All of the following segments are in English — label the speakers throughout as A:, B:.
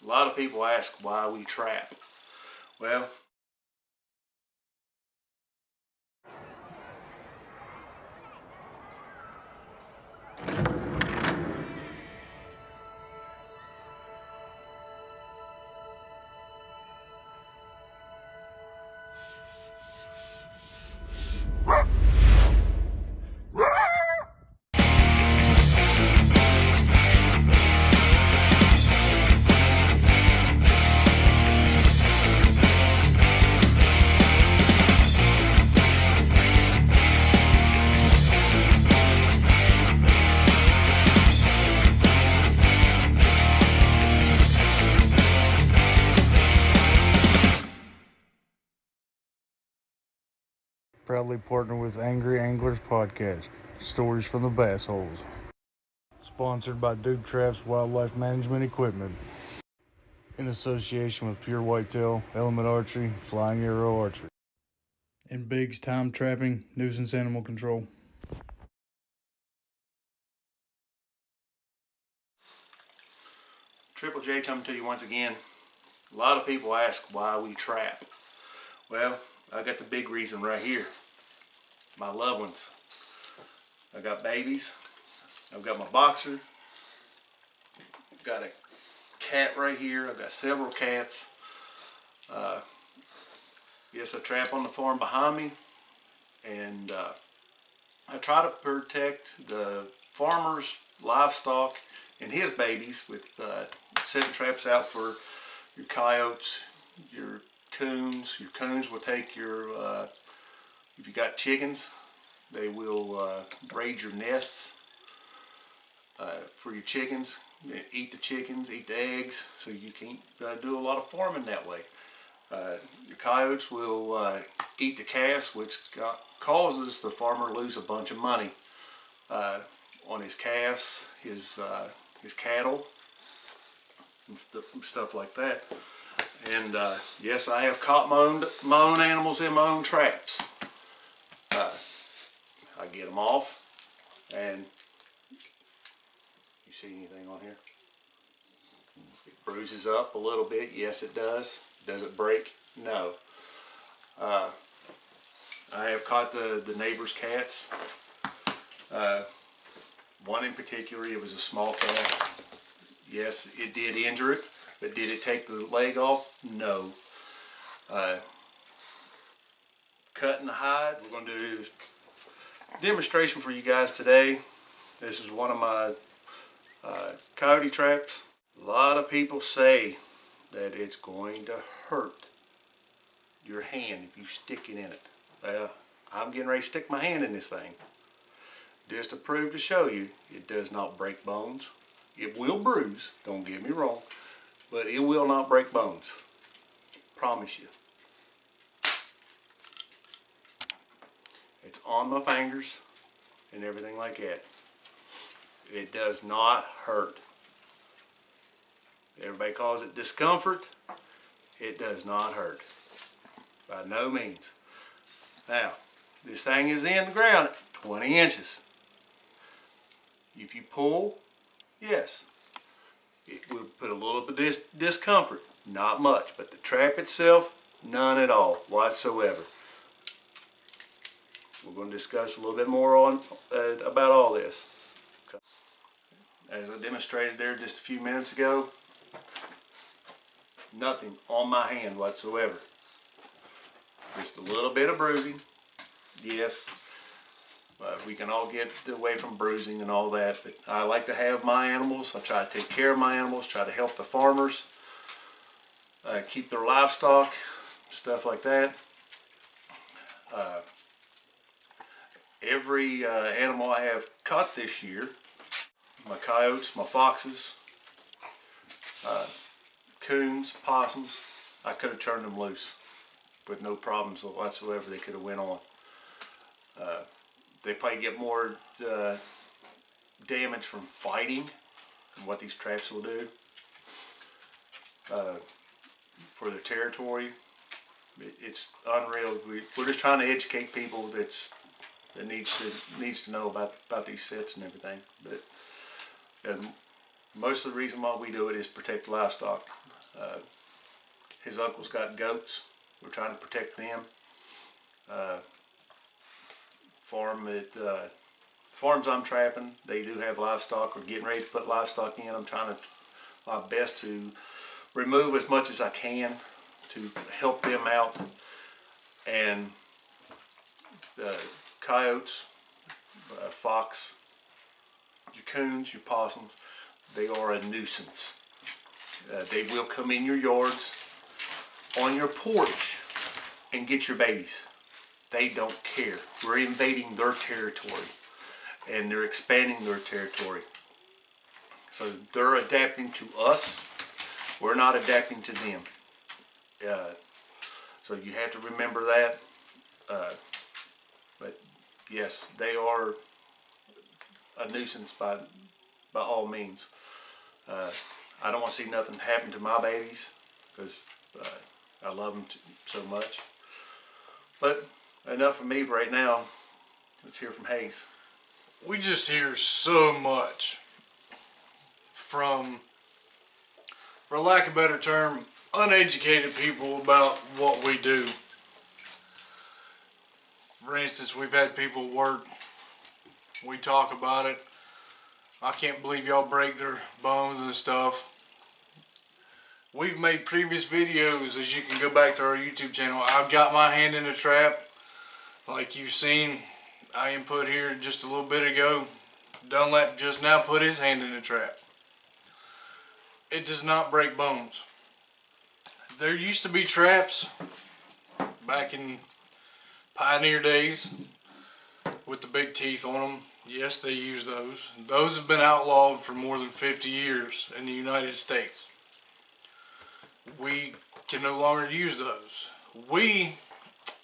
A: A lot of people ask why we trap. Well,
B: Proudly partner with Angry Anglers Podcast, Stories from the Bass Holes. Sponsored by Duke Traps Wildlife Management Equipment. In association with Pure Whitetail, Element Archery, Flying Arrow Archery. And Biggs Time Trapping, Nuisance Animal Control.
A: Triple J coming to you once again. A lot of people ask why we trap. Well, I got the big reason right here. My loved ones. I got babies. I've got my boxer. I've got a cat right here. I've got several cats. Yes, I trap on the farm behind me, and I try to protect the farmer's livestock and his babies with setting traps out for your coyotes, your coons. Your coons will take your, if you got chickens, they will raid your nests for your chickens. They eat the chickens, eat the eggs, so you can't do a lot of farming that way. Your coyotes will eat the calves, which causes the farmer lose a bunch of money on his calves, his cattle, and stuff like that. And yes, I have caught my own animals in my own traps. I get them off, and you see anything on here? It bruises up a little bit. Yes, it does. Does it break? No. I have caught the neighbor's cats. One in particular, it was a small cat. Yes, it did injure it, but did it take the leg off? No. Cutting the hides. We're going to do a demonstration for you guys today. This is one of my coyote traps. A lot of people say that it's going to hurt your hand if you stick it in it. Well, I'm getting ready to stick my hand in this thing just to prove to show you it does not break bones. It will bruise, don't get me wrong, but it will not break bones. Promise you. It's on my fingers and everything like that. It does not hurt. Everybody calls it discomfort. It does not hurt. By no means. Now, this thing is in the ground at 20 inches. If you pull, yes, it will put a little bit of discomfort. Not much, but the trap itself, none at all whatsoever. We're going to discuss a little bit more on about all this. As I demonstrated there just a few minutes ago, nothing on my hand whatsoever. Just a little bit of bruising. Yes, we can all get away from bruising and all that, but I like to have my animals. I try to take care of my animals, try to help the farmers, keep their livestock, stuff like that. Every animal I have caught this year, my coyotes, my foxes, coons, possums, I could have turned them loose with no problems whatsoever. They could have went on. They probably get more damage from fighting and what these traps will do for their territory. It's unreal. We're just trying to educate people that needs to know about these sets and everything. But most of the reason why we do it is protect livestock. His uncle's got goats. We're trying to protect them. Farms I'm trapping, they do have livestock or getting ready to put livestock in. I'm trying my best to remove as much as I can to help them out. And the coyotes, fox, your coons, your possums, they are a nuisance. They will come in your yards, on your porch, and get your babies. They don't care. We're invading their territory, and they're expanding their territory. So they're adapting to us. We're not adapting to them. So you have to remember that. But yes, they are a nuisance by all means. I don't want to see nothing happen to my babies because I love them so much. But enough of me for right now. Let's hear from Hayes.
B: We just hear so much from, for lack of a better term, uneducated people about what we do. For instance, we've had people work, we talk about it. I can't believe y'all break their bones and stuff. We've made previous videos, as you can go back to our YouTube channel. I've got my hand in a trap, like you've seen. I input here just a little bit ago. Dunlap just now put his hand in a trap. It does not break bones. There used to be traps back in pioneer days with the big teeth on them. Yes, they use those. Those have been outlawed for more than 50 years in the United States. We can no longer use those.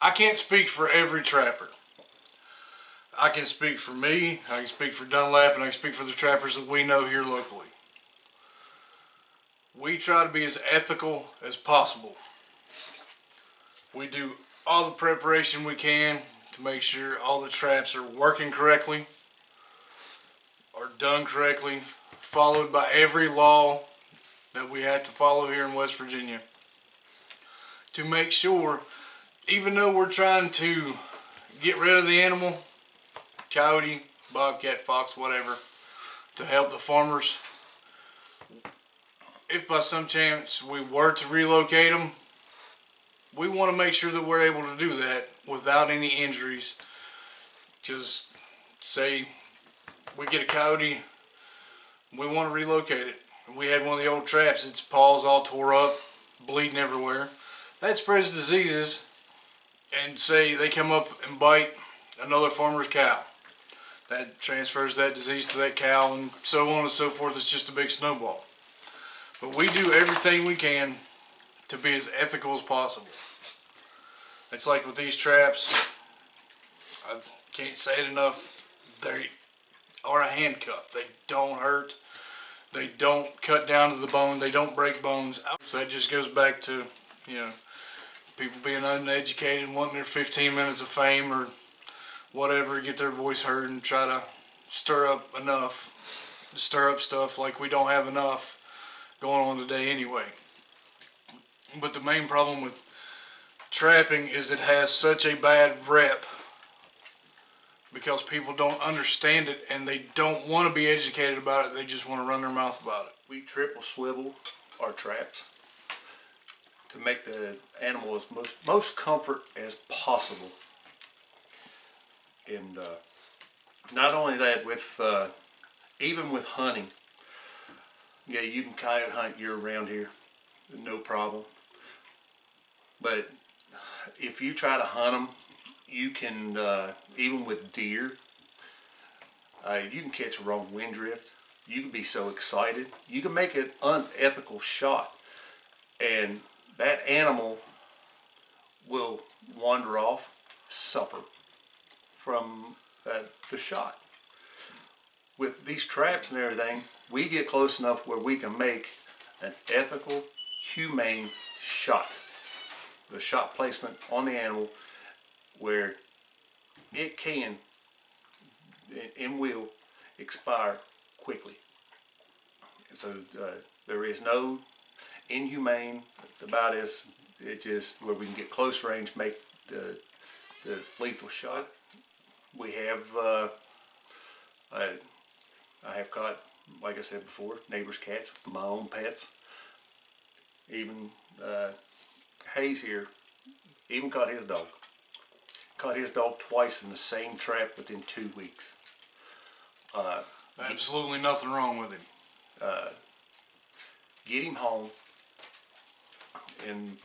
B: I can't speak for every trapper. I can speak for me, I can speak for Dunlap, and I can speak for the trappers that we know here locally. We try to be as ethical as possible. We do all the preparation we can to make sure all the traps are working correctly, are done correctly, followed by every law that we have to follow here in West Virginia. To make sure, even though we're trying to get rid of the animal, coyote, bobcat, fox, whatever, to help the farmers, if by some chance we were to relocate them, we want to make sure that we're able to do that without any injuries. Just say we get a coyote, we want to relocate it. We had one of the old traps, its paws all tore up, bleeding everywhere. That spreads diseases, and say they come up and bite another farmer's cow. That transfers that disease to that cow, and so on and so forth. It's just a big snowball. But we do everything we can to be as ethical as possible. It's like with these traps, I can't say it enough, they are a handcuff. They don't hurt. They don't cut down to the bone. They don't break bones. So that just goes back to, people being uneducated and wanting their 15 minutes of fame or whatever, get their voice heard and try to stir up stuff like we don't have enough going on today anyway. But the main problem with trapping is it has such a bad rep because people don't understand it and they don't want to be educated about it. They just want to run their mouth about it.
A: We triple swivel our traps to make the animal as most comfort as possible. And not only that, with even with hunting, yeah, you can coyote hunt year round here, no problem. But if you try to hunt them, you can even with deer, you can catch a wrong wind drift. You can be so excited, you can make an unethical shot, and that animal will wander off, suffer from the shot. With these traps and everything, we get close enough where we can make an ethical, humane shot. The shot placement on the animal where it can and will expire quickly. So there is no, inhumane about this. It just where we can get close range, make the lethal shot. We have I have caught, like I said before, neighbors' cats, my own pets. Even Hayes here, even caught his dog. Caught his dog twice in the same trap within 2 weeks.
B: Absolutely nothing wrong with him.
A: Get him home and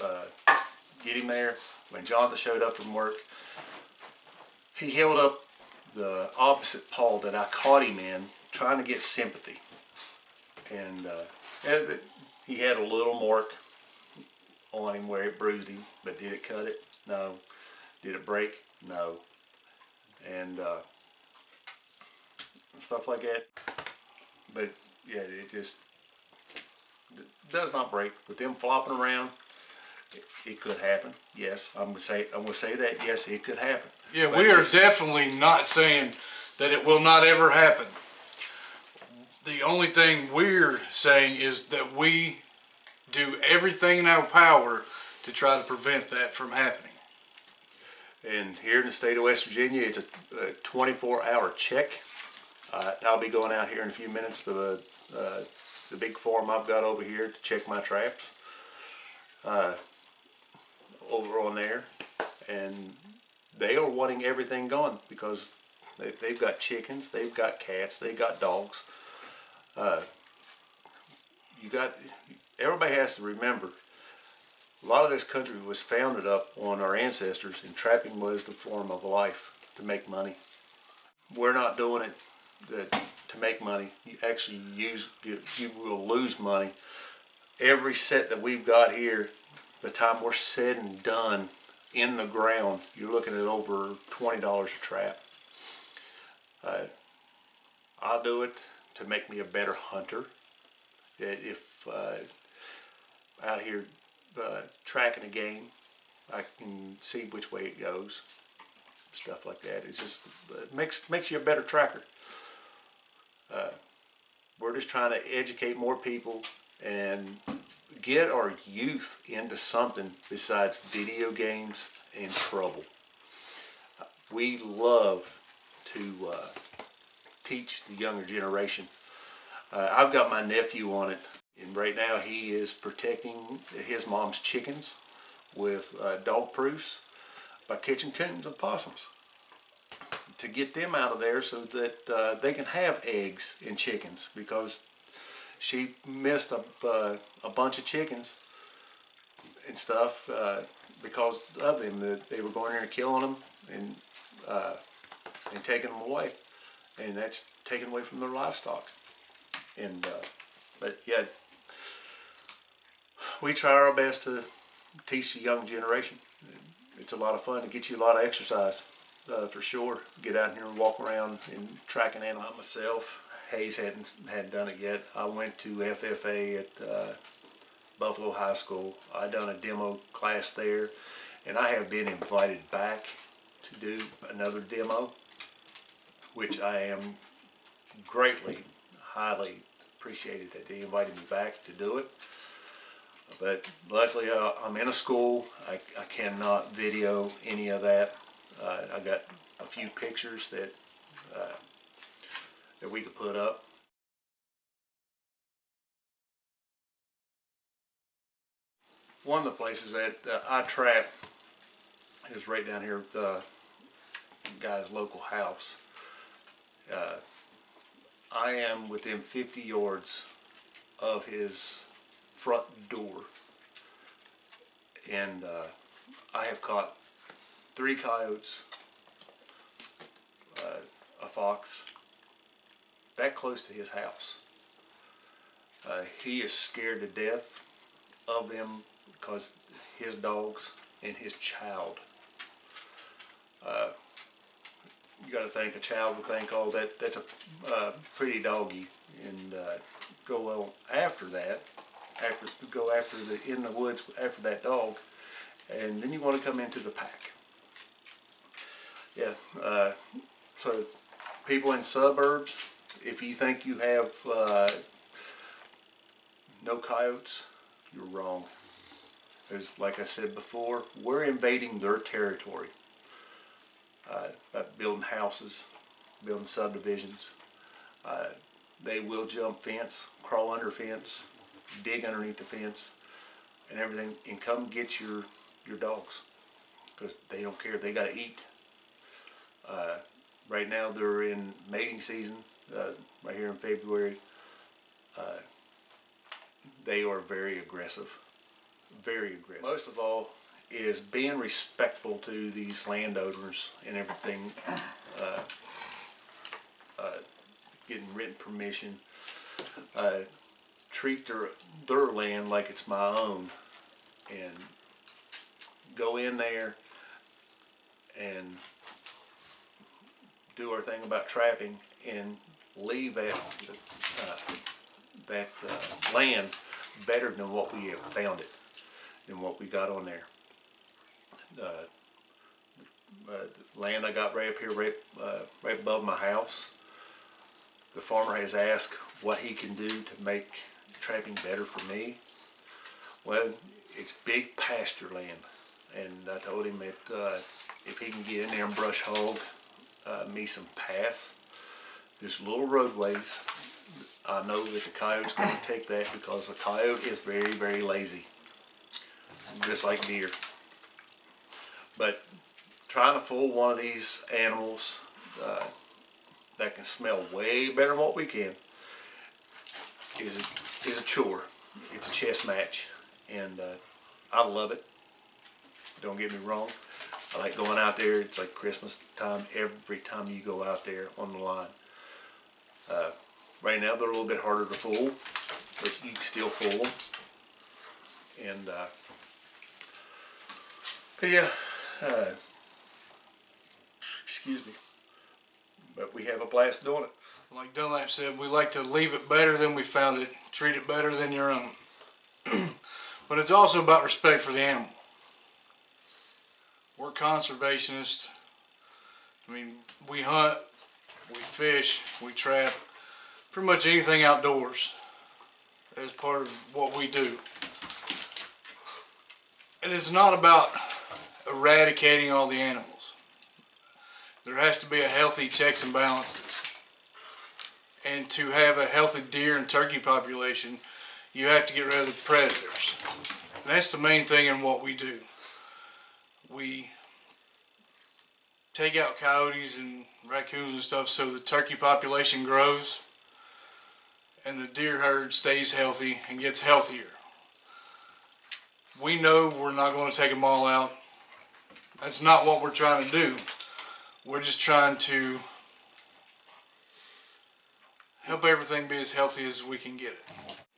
A: get him there. When Jonathan showed up from work, he held up the opposite paw that I caught him in, trying to get sympathy. And he had a little mark on him where it bruised him, but did it cut it? No. Did it break? No. And stuff like that. But yeah, it just does not break. With them flopping around, it could happen. Yes, I'm gonna say that. Yes, it could happen.
B: Yeah,
A: but
B: we are definitely not saying that it will not ever happen. The only thing we're saying is that we do everything in our power to try to prevent that from happening.
A: And here in the state of West Virginia, it's a 24-hour check. I'll be going out here in a few minutes to the big farm I've got over here to check my traps over on there, and they are wanting everything going because they've got chickens, they've got cats, they've got dogs. Everybody has to remember, a lot of this country was founded up on our ancestors, and trapping was the form of life to make money. We're not doing it to make money. You actually you will lose money. Every set that we've got here, by the time we're said and done in the ground, you're looking at over $20 a trap. I'll do it to make me a better hunter. If out here tracking a game, I can see which way it goes, stuff like that. It's just it makes you a better tracker. We're just trying to educate more people and get our youth into something besides video games and trouble. We love to teach the younger generation. I've got my nephew on it, and right now he is protecting his mom's chickens with dog proofs by catching coons and possums to get them out of there so that they can have eggs and chickens, because she missed a bunch of chickens and stuff because of them. They were going there and killing them and taking them away, and that's taken away from their livestock. And but yeah, we try our best to teach the young generation. It's a lot of fun. To get you a lot of exercise for sure. Get out here and walk around and track an animal. Myself, Hayes hadn't done it yet. I went to FFA at Buffalo High School. I done a demo class there, and I have been invited back to do another demo, which I am greatly, highly appreciated that they invited me back to do it. But luckily I'm in a school. I cannot video any of that. I got a few pictures that we could put up. One of the places that I trap is right down here at the guy's local house. I am within 50 yards of his front door, and I have caught 3 coyotes, a fox, that close to his house. He is scared to death of them because his dogs and his child. You got to think a child would think, oh, that's a pretty doggy, and go well after that, go after in the woods after that dog, and then you want to come into the pack. Yeah. So people in suburbs, if you think you have no coyotes, you're wrong. Because, like I said before, we're invading their territory. By building houses, building subdivisions. They will jump fence, crawl under fence, dig underneath the fence, and everything, and come get your dogs, because they don't care. They got to eat. Right now they're in mating season, right here in February. They are very aggressive. Very aggressive. Most of all is being respectful to these landowners and everything. Getting written permission. Treat their land like it's my own, and go in there and do our thing about trapping, and leave that land better than what we have found it, than what we got on there. The land I got right up here, right above my house, the farmer has asked what he can do to make trapping better for me. Well, it's big pasture land, and I told him that if he can get in there and brush hog me some paths, there's little roadways. I know that the coyote's going to take that, because the coyote is very, very lazy, just like deer. But trying to fool one of these animals that can smell way better than what we can is a chore. It's a chess match, and I love it. Don't get me wrong. I like going out there. It's like Christmas time every time you go out there on the line. Right now they're a little bit harder to fool, but you can still fool them. And but yeah, excuse me. But we have a blast doing it.
C: Like Dunlap said, we like to leave it better than we found it, treat it better than your own. But it's also about respect for the animal. We're conservationists. I mean, we hunt, we fish, we trap, pretty much anything outdoors as part of what we do. And it's not about eradicating all the animals. There has to be a healthy checks and balances. And to have a healthy deer and turkey population, you have to get rid of the predators. And that's the main thing in what we do. We take out coyotes and raccoons and stuff so the turkey population grows and the deer herd stays healthy and gets healthier. We know we're not going to take them all out. That's not what we're trying to do. We're just trying to help everything be as healthy as we can get it.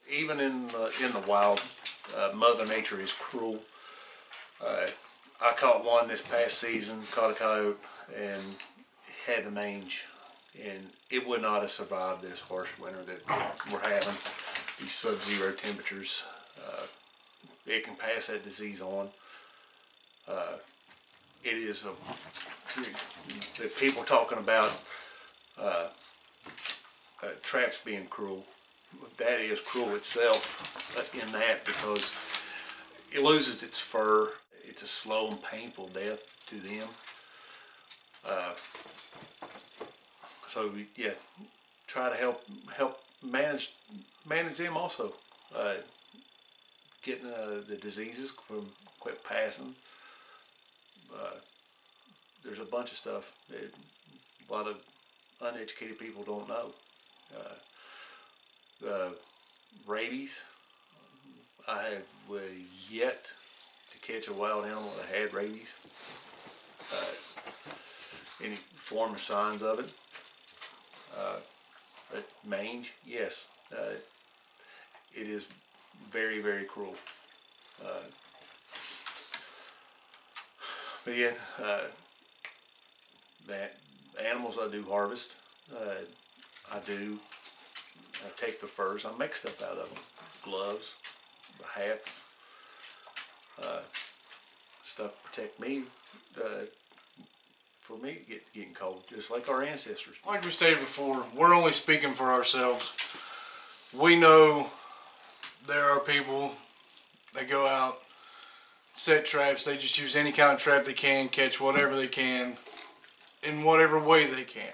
A: Even in the wild, Mother Nature is cruel. I caught one this past season, caught a coyote, and had the mange, and it would not have survived this harsh winter that we're having. These sub-zero temperatures, it can pass that disease on. It is the people talking about traps being cruel. That is cruel itself in that, because it loses its fur. It's a slow and painful death to them. So yeah, try to help manage them also. Getting the diseases from quit passing. There's a bunch of stuff that a lot of uneducated people don't know. The rabies, I have yet to catch a wild animal that had rabies. Any form of signs of it. But mange, yes, it is very, very cruel. But yeah, that animals I do harvest, I take the furs, I make stuff out of them. Gloves, hats, stuff to protect me, for me getting cold, just like our ancestors.
C: Like we stated before, we're only speaking for ourselves. We know there are people They go out, set traps. They just use any kind of trap they can, catch whatever they can, in whatever way they can.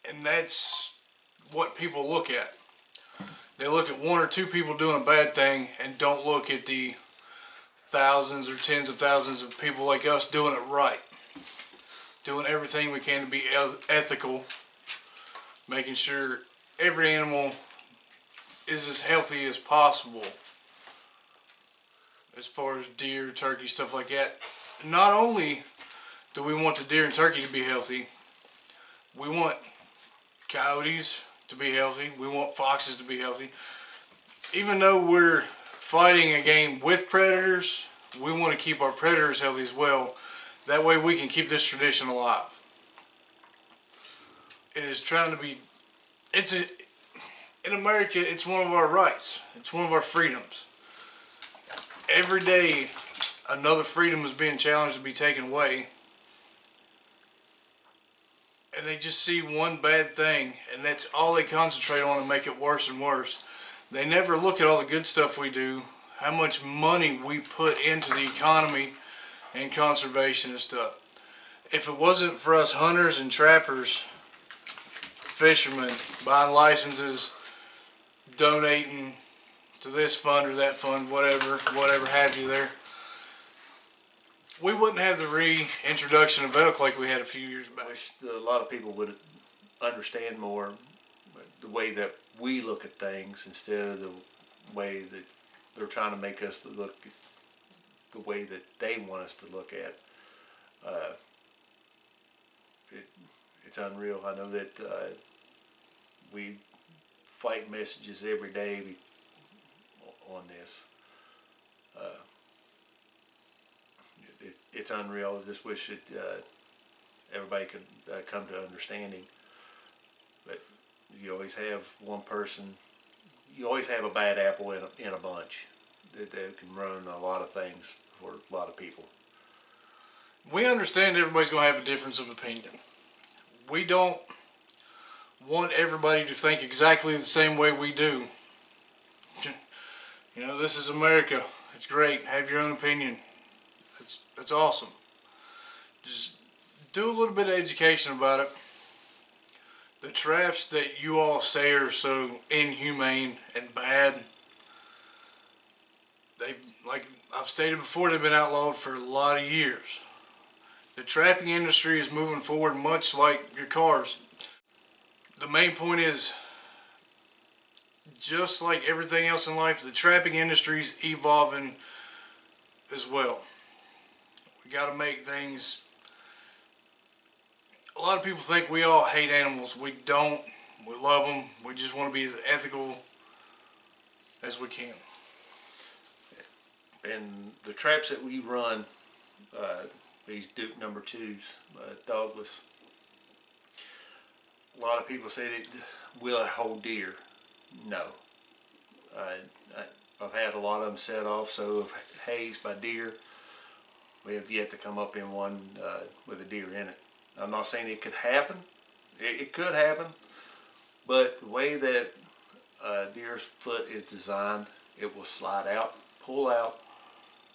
C: And that's what people look at. They look at one or two people doing a bad thing and don't look at the thousands or tens of thousands of people like us doing it right. Doing everything we can to be ethical. Making sure every animal is as healthy as possible. As far as deer, turkey, stuff like that. Not only do we want the deer and turkey to be healthy, we want coyotes to be healthy, we want foxes to be healthy. Even though we're fighting a game with predators, we want to keep our predators healthy as well. That way we can keep this tradition alive. It is trying to be, in America, it's one of our rights. It's one of our freedoms. Every day, another freedom is being challenged to be taken away. And they just see one bad thing, and that's all they concentrate on and make it worse and worse. They never look at all the good stuff we do, how much money we put into the economy and conservation and stuff. If it wasn't for us hunters and trappers, fishermen, buying licenses, donating to this fund or that fund, whatever have you there, we wouldn't have the reintroduction of elk like we had a few years back.
A: I wish a lot of people would understand more the way that we look at things instead of the way that they're trying to make us look the way that they want us to look at. It's unreal. I know that we fight messages every day on this. It's unreal. I just wish that everybody could come to understanding. But you always have one person, you always have a bad apple in a bunch that can ruin a lot of things for a lot of people.
C: We understand everybody's going to have a difference of opinion. We don't want everybody to think exactly the same way we do. You know, this is America. It's great. Have your own opinion. That's awesome. Just do a little bit of education about it. The traps that you all say are so inhumane and bad, like I've stated before, they've been outlawed for a lot of years. The trapping industry is moving forward much like your cars. The main point is, just like everything else in life, the trapping industry is evolving as well. We got to make things. A lot of people think we all hate animals. We don't. We love them. We just want to be as ethical as we can.
A: And the traps that we run, these Duke number 2s, dogless. A lot of people say that will it hold deer? No. I've had a lot of them set off, so have hazed by deer. We have yet to come up in one with a deer in it. I'm not saying it could happen. It could happen, but the way that deer's foot is designed, it will slide out, pull out,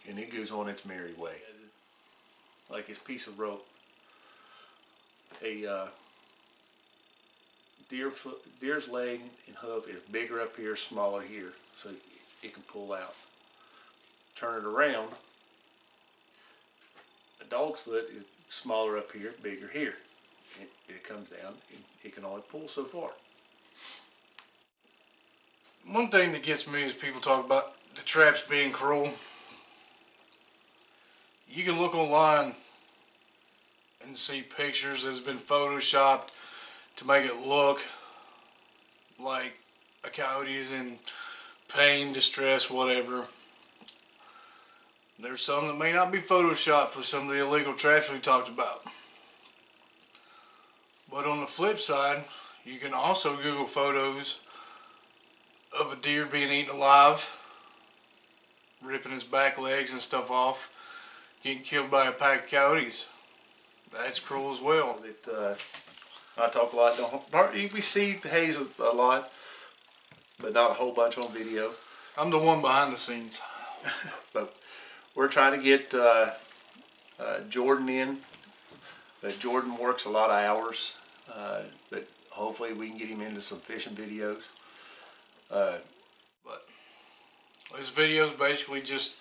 A: and it goes on its merry way. Like this piece of rope. A deer's leg and hoof is bigger up here, smaller here, so it can pull out. Turn it around. A dog's foot is smaller up here, bigger here. It comes down, and it can only pull so far.
C: One thing that gets me is people talk about the traps being cruel. You can look online and see pictures that has been photoshopped to make it look like a coyote is in pain, distress, whatever. There's some that may not be photoshopped with some of the illegal traps we talked about. But on the flip side, you can also Google photos of a deer being eaten alive, ripping his back legs and stuff off, getting killed by a pack of coyotes. That's cruel as well.
A: I talk a lot. We see haze a lot, but not a whole bunch on video.
C: I'm the one behind the scenes.
A: But we're trying to get Jordan in. But Jordan works a lot of hours. But hopefully we can get him into some fishing videos.
C: But this video is basically just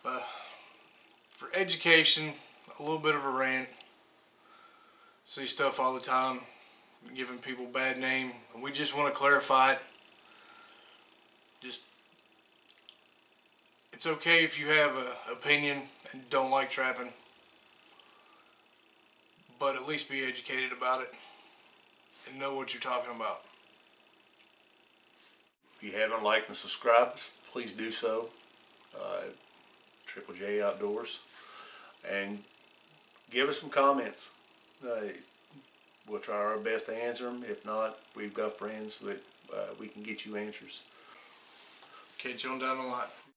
C: for education, a little bit of a rant. See stuff all the time, giving people bad name, and we just want to clarify it. Just, it's okay if you have an opinion and don't like trapping, but at least be educated about it and know what you're talking about.
A: If you haven't liked and subscribed, please do so. Triple J Outdoors. And give us some comments. We'll try our best to answer them. If not, we've got friends that we can get you answers.
C: Catch you on down the line.